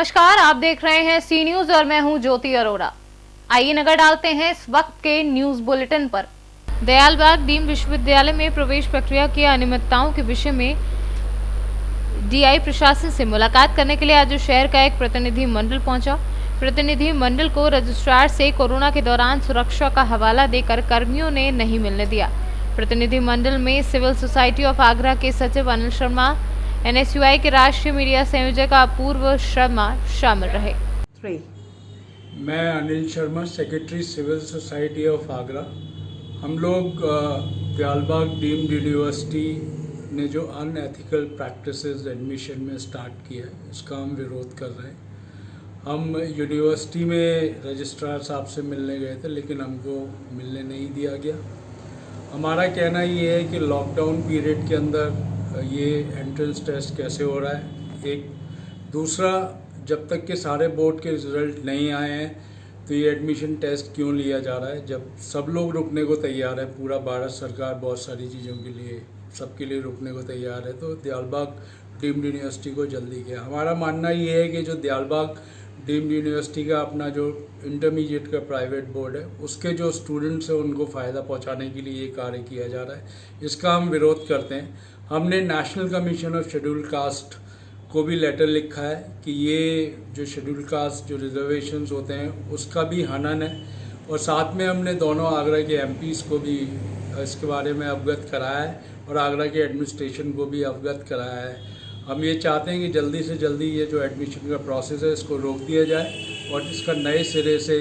नमस्कार, आप देख रहे हैं सी न्यूज और मैं हूं ज्योति अरोड़ा। आइए नजर डालते हैं इस वक्त के न्यूज बुलेटिन पर। दयालबाग डीम्ड विश्वविद्यालय में प्रवेश प्रक्रिया की अनियमितताओं के विषय में डीआई प्रशासन से मुलाकात करने के लिए आज शहर का एक प्रतिनिधि मंडल पहुंचा। प्रतिनिधि मंडल को रजिस्ट्रार से कोरोना के दौरान सुरक्षा का हवाला देकर कर्मियों ने नहीं मिलने दिया। प्रतिनिधि मंडल में सिविल सोसाइटी ऑफ आगरा के सचिव अनिल शर्मा, NSUI के राष्ट्रीय मीडिया संयोजक अपूर्व शर्मा शामिल रहे। मैं Anil Sharma, secretary civil society of Agra. हम लोग दयालबाग डीम्ड यूनिवर्सिटी ने जो अनएथिकल प्रैक्टिसेस एडमिशन में स्टार्ट किया है, उसका हम विरोध कर रहे हैं। हम यूनिवर्सिटी में रजिस्ट्रार साहब से मिलने गए थे, लेकिन हमको मिलने नहीं दिया गया। हमारा कहना ये है कि लॉकडाउन पीरियड के अंदर ये एंट्रेंस टेस्ट कैसे हो रहा है, एक दूसरा, जब तक के सारे बोर्ड के रिजल्ट नहीं आए हैं तो ये एडमिशन टेस्ट क्यों लिया जा रहा है, जब सब लोग रुकने को तैयार है। पूरा भारत सरकार बहुत सारी चीज़ों के लिए, सबके लिए रुकने को तैयार है। तो दयालबाग डीम्ड यूनिवर्सिटी को जल्दी किया। हमारा मानना ये है कि जो दयालबाग डीम्ड यूनिवर्सिटी का अपना जो इंटरमीडिएट का प्राइवेट बोर्ड है, उसके जो स्टूडेंट्स हैं उनको फ़ायदा पहुंचाने के लिए ये कार्य किया जा रहा है। इसका हम विरोध करते हैं। हमने national commission of schedule caste को भी लेटर लिखा है कि ये जो शेड्यूल कास्ट जो रिजर्वेशंस होते हैं उसका भी हनन है, और साथ में हमने दोनों आगरा के MPs को भी इसके बारे में अवगत कराया है और आगरा के एडमिनिस्ट्रेशन को भी अवगत कराया है। हम ये चाहते हैं कि जल्दी से जल्दी ये जो एडमिशन का प्रोसेस है इसको रोक दिया जाए और इसका नए सिरे से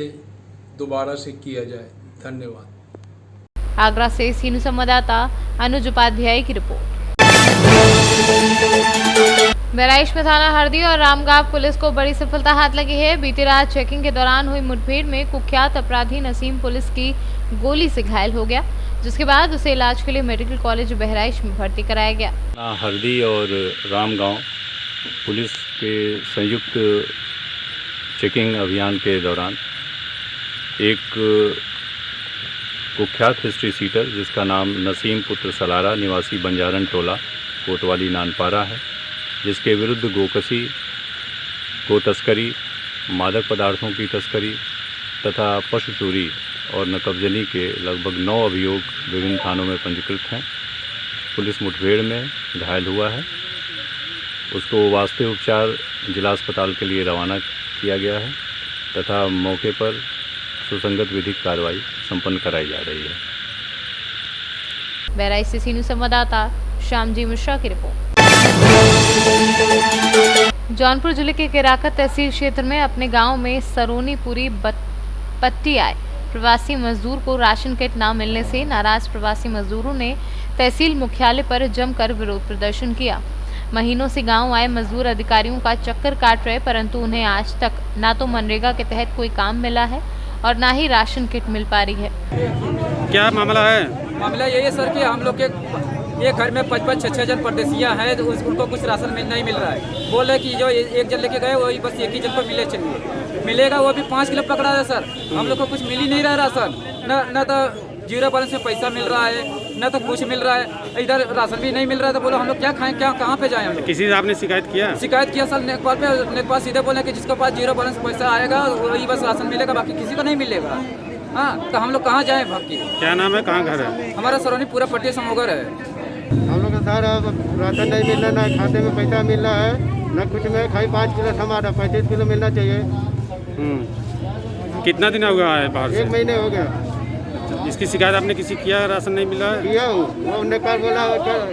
दोबारा से किया जाए। धन्यवाद। आगरा से सीनू संवाददाता अनुज उपाध्याय की रिपोर्ट। बहराइच में थाना हरदी और रामगांव पुलिस को बड़ी सफलता हाथ लगी है। बीती रात चेकिंग के दौरान हुई मुठभेड़ में कुख्यात अपराधी नसीम पुलिस की गोली से घायल हो गया, जिसके बाद उसे इलाज के लिए मेडिकल कॉलेज बहराइच में भर्ती कराया गया। हरदी और रामगांव पुलिस के संयुक्त चेकिंग अभियान के दौरान एक कुख्यात हिस्ट्री सीटर जिसका नाम नसीम पुत्र सलारा निवासी बंजारन टोला कोतवाली नानपारा है, जिसके विरुद्ध गोकशी, गो तस्करी, मादक पदार्थों की तस्करी तथा पशु चोरी और नकबजनी के लगभग 9 अभियोग विभिन्न थानों में पंजीकृत हैं। पुलिस मुठभेड़ में घायल हुआ है, उसको वास्ते उपचार जिला अस्पताल के लिए रवाना किया गया है तथा मौके पर सुसंगत विधिक कार्रवाई संपन्न कराई जा रही है। बहराइच से सीनू संवाददाता श्यामजी मिश्रा की रिपोर्ट। जौनपुर जिले के केराकत तहसील क्षेत्र में अपने गांव में सरोनीपुरी पट्टी आए प्रवासी मजदूर को राशन किट न मिलने से नाराज प्रवासी मजदूरों ने तहसील मुख्यालय पर जमकर विरोध प्रदर्शन किया। महीनों से गांव आए मजदूर अधिकारियों का चक्कर काट रहे, परंतु उन्हें आज तक ना तो मनरेगा के तहत कोई काम मिला है और ना ही राशन किट मिल पा रही है। क्या मामला है? मामला यही है सर कि हम लोग के ये घर में 5-5, 6 जन परदेसियाँ हैं, तो उनको कुछ राशन नहीं मिल रहा है। बोल रहे कि जो एक जन लेके गए वही बस एक ही जन को मिलेगा, वो भी 5 किलो पकड़ा है सर। हम लोग को कुछ मिल ही नहीं रहा राशन, न तो 0 बैलेंस में पैसा मिल रहा है, न तो कुछ मिल रहा है। इधर राशन भी नहीं मिल रहा है, तो बोलो हम लोग क्या खाएं, क्या कहाँ पे जाएं हम लोग? किसी से आपने शिकायत किया? शिकायत किया सर नेकपाल सीधे बोले कि जिसके पास 0 बैलेंस पैसा आएगा वही बस राशन मिलेगा, बाकी किसी को नहीं मिलेगा। हाँ, तो हम लोग कहाँ जाएँ भाग के? क्या नाम है, कहाँ घर है? हमारा सरोनी पूरा पट्टी समोगर है। हम लोग सर राशन नहीं मिल रहा, ना खाते में पैसा मिल रहा है, ना कुछ में। खाई 5 किलो टमाटर 35 किलो मिलना चाहिए। कितना दिन हो गया है बाहर से? 1 महीने हो गया। इसकी शिकायत आपने किसी किया, राशन नहीं मिला है? किया हूँ, वो नेपाल बोला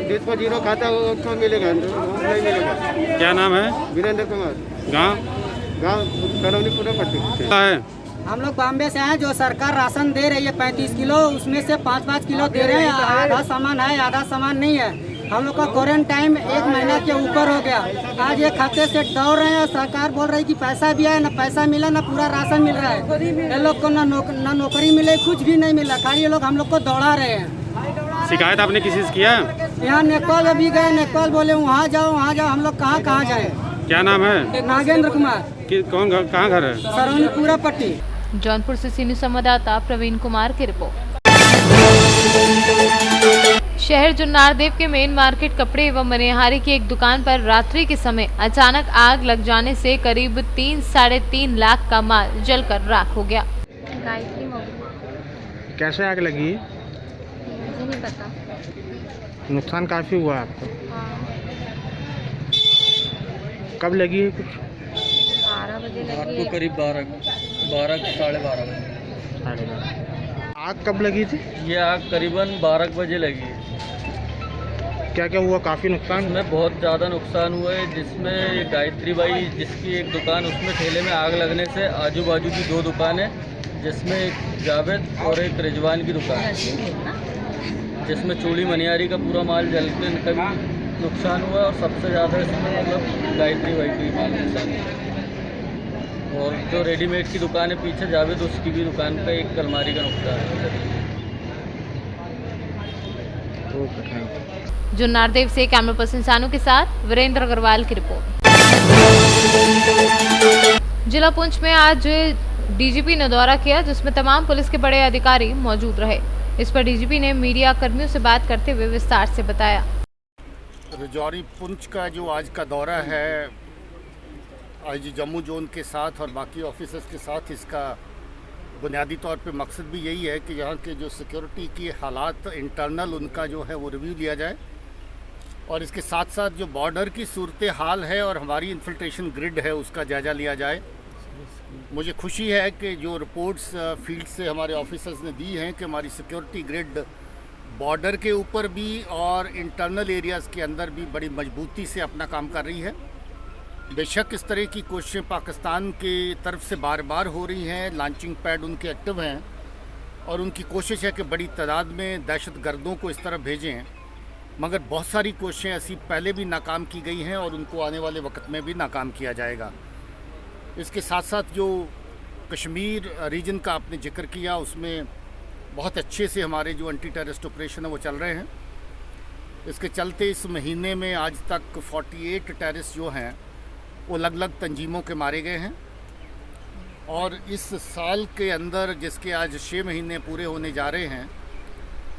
जिसको 0 खाता है उसको मिलेगा, नहीं मिलेगा। क्या नाम है? वीरेंद्र कुमार। गाँव सरोनीपुरा पट्टी है। हम लोग बॉम्बे से हैं। जो सरकार राशन दे रही है 35 किलो, उसमें से 5-5 किलो दे रहे हैं। आधा सामान है, आधा सामान नहीं है। हम लोग का क्वारंटाइन 1 महीना के ऊपर हो गया। आज एक हफ्ते से दौड़ रहे हैं। सरकार बोल रही कि पैसा भी है, ना पैसा मिला, ना पूरा राशन मिल रहा है। ये लोग को ना नौकरी मिले, कुछ भी नहीं मिला। खाली ये लोग हम लोग को दौड़ा रहे हैं। शिकायत आपने किसी से किया? यहाँ नेपाल अभी गए, नेपाल बोले वहाँ जाओ वहाँ जाओ। हम लोग कहाँ जाए? क्या नाम है? नागेंद्र कुमार। कौन कहाँ घर है? सरोनीपुरा पट्टी। जौनपुर से सीनियर संवाददाता प्रवीण कुमार की रिपोर्ट। शहर जुन्नारदेव के मेन मार्केट कपड़े एवं मनिहारी की एक दुकान पर रात्रि के समय अचानक आग लग जाने से करीब 3-3.5 लाख का माल जलकर राख हो गया। गायत्री मोबाइल कैसे आग लगी? मुझे नहीं पता। नुकसान काफ़ी हुआ आपको? हाँ। कब लगी है? कुछ 12 बजे लगी है। करीब 12 साढ़े 12 बजे। आग कब लगी थी? ये आग करीबन 12 बजे लगी है। क्या क्या हुआ? काफ़ी नुकसान? इसमें बहुत ज़्यादा नुकसान हुआ है, जिसमें गायत्री बाई जिसकी एक दुकान, उसमें ठेले में आग लगने से आजू बाजू की 2 दुकानें, जिसमें एक जावेद और एक रिजवान की दुकान है, जिसमें चूड़ी मनियारी का पूरा माल जल के इनका भी नुकसान हुआ और सबसे ज़्यादा इसमें मतलब गायत्री बाई का ही माल नुकसान हुआ। और जो रेडीमेड की दुकान है पीछे जावेद, उसकी भी दुकान का एक अलमारी का नुकसान है। जुन्नारदेव से कैमरा पर्सन सानू के साथ वीरेंद्र अग्रवाल की रिपोर्ट। जिला पुंछ में आज डीजीपी ने दौरा किया, जिसमें तमाम पुलिस के बड़े अधिकारी मौजूद रहे। इस पर डीजीपी ने मीडिया कर्मियों से बात करते हुए विस्तार से बताया। राजौरी पुंछ का जो आज का दौरा है आईजी जम्मू जोन के साथ और बाकी ऑफिसर्स के साथ, इसका बुनियादी तौर पे मकसद भी यही है कि यहाँ के जो सिक्योरिटी की हालात इंटरनल उनका जो है वो रिव्यू लिया जाए और इसके साथ साथ जो बॉर्डर की सूरत हाल है और हमारी इन्फिल्ट्रेशन ग्रिड है उसका जायज़ा लिया जाए। मुझे खुशी है कि जो रिपोर्ट्स फील्ड से हमारे ऑफिसर्स ने दी हैं कि हमारी सिक्योरिटी ग्रिड बॉर्डर के ऊपर भी और इंटरनल एरियाज़ के अंदर भी बड़ी मजबूती से अपना काम कर रही है। बेशक इस तरह की कोशिशें पाकिस्तान की तरफ से बार बार हो रही हैं, लॉन्चिंग पैड उनके एक्टिव हैं और उनकी कोशिश है कि बड़ी तादाद में दहशतगर्दों को इस तरफ भेजें, मगर बहुत सारी कोशिशें ऐसी पहले भी नाकाम की गई हैं और उनको आने वाले वक्त में भी नाकाम किया जाएगा। इसके साथ साथ जो कश्मीर रीजन का आपने जिक्र किया, उसमें बहुत अच्छे से हमारे जो एंटी टेररिस्ट ऑपरेशन है वो चल रहे हैं। इसके चलते इस महीने में आज तक 48 टेररिस्ट जो हैं वो अलग अलग तंजीमों के मारे गए हैं और इस साल के अंदर जिसके आज 6 महीने पूरे होने जा रहे हैं,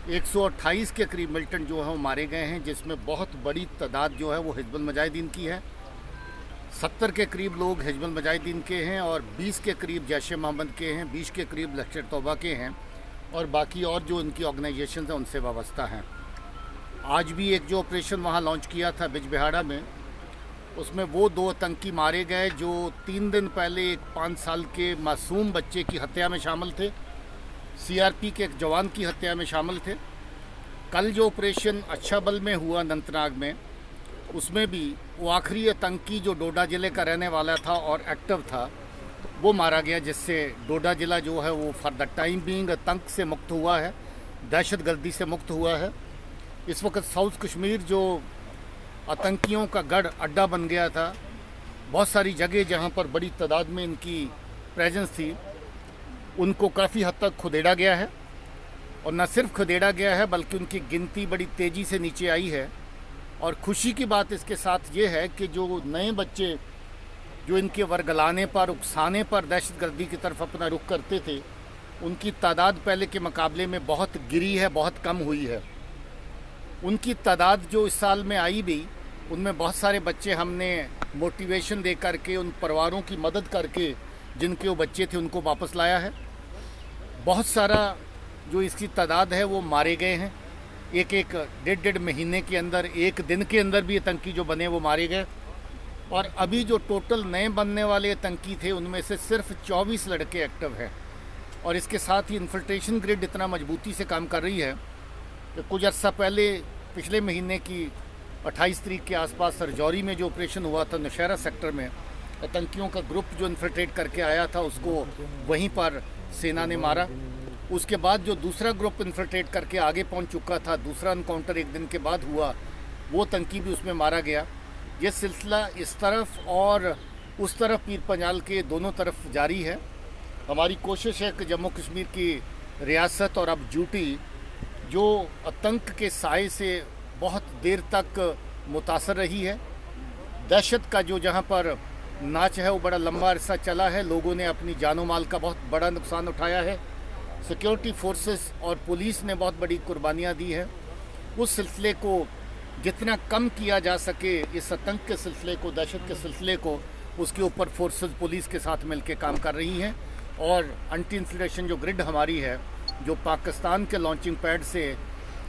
128 के करीब मिलिटेंट जो हैं वो मारे गए हैं, जिसमें बहुत बड़ी तादाद जो है वो हिजबुल मुजाहिदीन की है। 70 के करीब लोग हिजबुल मुजाहिदीन के हैं और 20 के करीब जैश ए मोहम्मद के हैं, 20 के करीब लश्कर तौबा के हैं और बाकी और जो उनकी ऑर्गेनाइजेशन हैं उनसे वाबस्ता हैं। आज भी एक जो ऑपरेशन वहाँ लॉन्च किया था बिजबिहाड़ा में, उसमें वो 2 आतंकी मारे गए जो 3 दिन पहले एक 5 साल के मासूम बच्चे की हत्या में शामिल थे, सीआरपी के एक जवान की हत्या में शामिल थे। कल जो ऑपरेशन अच्छा बल में हुआ अनंतनाग में, उसमें भी वो आखिरी आतंकी जो डोडा ज़िले का रहने वाला था और एक्टिव था वो मारा गया, जिससे डोडा ज़िला जो है वो फॉर द टाइम बीइंग आतंक से मुक्त हुआ है, दहशतगर्दी से मुक्त हुआ है। इस वक्त साउथ कश्मीर जो आतंकियों का गढ़ अड्डा बन गया था, बहुत सारी जगह जहां पर बड़ी तादाद में इनकी प्रेजेंस थी, उनको काफ़ी हद तक खुदेड़ा गया है और न सिर्फ खुदेड़ा गया है बल्कि उनकी गिनती बड़ी तेज़ी से नीचे आई है। और खुशी की बात इसके साथ ये है कि जो नए बच्चे जो इनके वर्गलाने पर, उकसाने पर दहशतगर्दी की तरफ अपना रुख करते थे, उनकी तादाद पहले के मुकाबले में बहुत गिरी है, बहुत कम हुई है। उनकी तादाद जो इस साल में आई भी, उनमें बहुत सारे बच्चे हमने मोटिवेशन दे करके, उन परिवारों की मदद करके जिनके वो बच्चे थे उनको वापस लाया है। बहुत सारा जो इसकी तादाद है वो मारे गए हैं, एक 1.5 महीने के अंदर, एक दिन के अंदर भी आतंकी जो बने वो मारे गए। और अभी जो टोटल नए बनने वाले आतंकी थे उनमें से सिर्फ 24 लड़के एक्टिव हैं। और इसके साथ ही इन्फिल्ट्रेशन ग्रिड इतना मजबूती से काम कर रही है कि कुछ अर्सा पहले पिछले महीने की 28 तारीख के आसपास राजौरी में जो ऑपरेशन हुआ था नौशहरा सेक्टर में, आतंकियों का ग्रुप जो इन्फिल्ट्रेट करके आया था उसको वहीं पर सेना ने मारा। उसके बाद जो दूसरा ग्रुप इन्फिल्ट्रेट करके आगे पहुंच चुका था, दूसरा एनकाउंटर एक दिन के बाद हुआ, वो आतंकी भी उसमें मारा गया। ये सिलसिला इस तरफ और उस तरफ पीर पंजाल के दोनों तरफ जारी है। हमारी कोशिश है कि जम्मू कश्मीर की रियासत और अब ड्यूटी जो आतंक के साए से बहुत देर तक मुतासर रही है, दहशत का जो जहाँ पर नाच है वो बड़ा लंबा अरसा चला है, लोगों ने अपनी जानो माल का बहुत बड़ा नुकसान उठाया है, सिक्योरिटी फोर्सेस और पुलिस ने बहुत बड़ी कुर्बानियाँ दी है। उस सिलसिले को जितना कम किया जा सके, इस आतंक के सिलसिले को, दहशत के सिलसिले को, उसके ऊपर फोर्सेस पुलिस के साथ मिलकर काम कर रही हैं। और एंटी इंफिल्ट्रेशन जो ग्रिड हमारी है, जो पाकिस्तान के लॉन्चिंग पैड से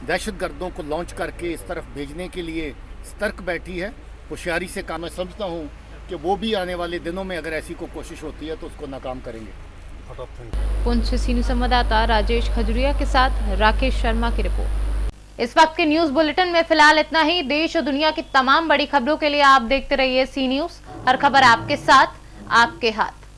दहशतगर्दों को लॉन्च करके इस तरफ भेजने के लिए सतर्क बैठी है, होशियारी से काम। मैं समझता हूँ कि वो भी आने वाले दिनों में अगर ऐसी कोई कोशिश होती है तो उसको नाकाम करेंगे। पुंछ से सीनियर संवाददाता राजेश खजुरिया के साथ राकेश शर्मा की रिपोर्ट। इस वक्त के न्यूज बुलेटिन में फिलहाल इतना ही। देश और दुनिया की तमाम बड़ी खबरों के लिए आप देखते रहिए सी न्यूज। हर खबर आपके साथ, आपके हाथ।